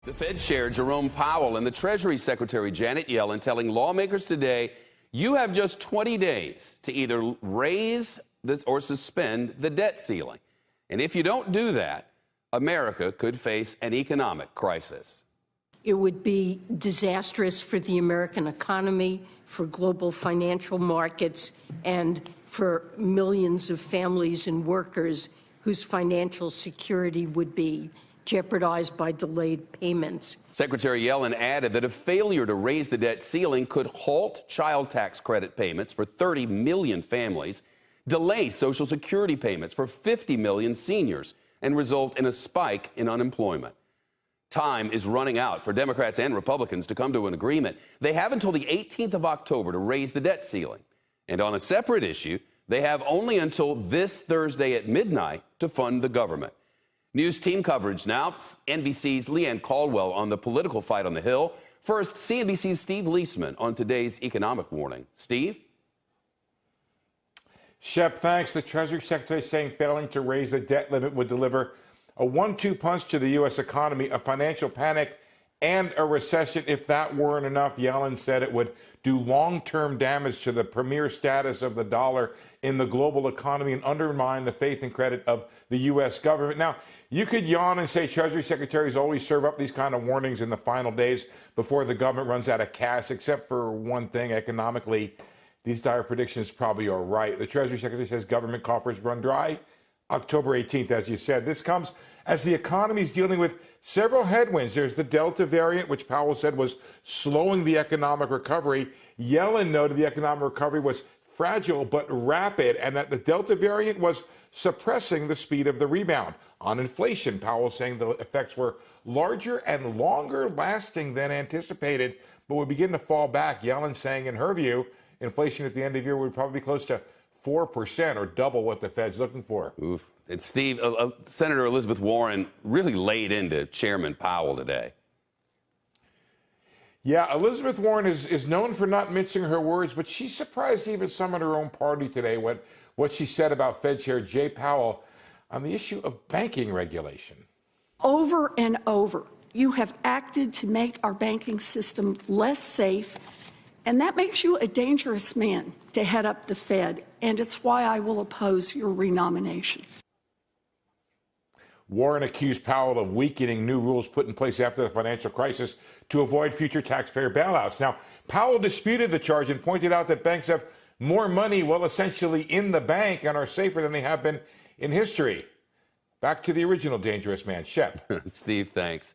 The Fed Chair Jerome Powell and the Treasury Secretary Janet Yellen telling lawmakers today, you have just 20 days to either raise this or suspend the debt ceiling. And if you don't do that, America could face an economic crisis. It would be disastrous for the American economy, for global financial markets, and for millions of families and workers whose financial security would be jeopardized by delayed payments. Secretary Yellen added that a failure to raise the debt ceiling could halt child tax credit payments for 30 million families, delay Social Security payments for 50 million seniors, and result in a spike in unemployment. Time is running out for Democrats and Republicans to come to an agreement. They have until the 18th of October to raise the debt ceiling. And on a separate issue, they have only until this Thursday at midnight to fund the government. News team coverage now. NBC's Leanne Caldwell on the political fight on the Hill. First, CNBC's Steve Leisman on today's economic warning. Steve? Shep, thanks. The Treasury Secretary saying failing to raise the debt limit would deliver a 1-2 punch to the U.S. economy, a financial panic, and a recession. If that weren't enough, Yellen said it would do long-term damage to the premier status of the dollar in the global economy and undermine the faith and credit of the U.S. government. Now, you could yawn and say Treasury secretaries always serve up these kind of warnings in the final days before the government runs out of cash, except for one thing, economically, these dire predictions probably are right. The Treasury Secretary says government coffers run dry October 18th, as you said. This comes as the economy is dealing with several headwinds. There's the Delta variant, which Powell said was slowing the economic recovery. Yellen noted the economic recovery was fragile but rapid, and that the Delta variant was suppressing the speed of the rebound. On inflation, Powell saying the effects were larger and longer lasting than anticipated, but would begin to fall back. Yellen saying, in her view, inflation at the end of the year would probably be close to 4%, or double what the Fed's looking for. Oof. And Steve, Senator Elizabeth Warren really laid into Chairman Powell today. Yeah, Elizabeth Warren is known for not mincing her words, but she surprised even some in her own party today what she said about Fed Chair Jay Powell on the issue of banking regulation. Over and over, you have acted to make our banking system less safe, and that makes you a dangerous man to head up the Fed, and it's why I will oppose your renomination. Warren accused Powell of weakening new rules put in place after the financial crisis to avoid future taxpayer bailouts. Now, Powell disputed the charge and pointed out that banks have more money, well, essentially in the bank, and are safer than they have been in history. Back to the original dangerous man, Shep. Steve, thanks.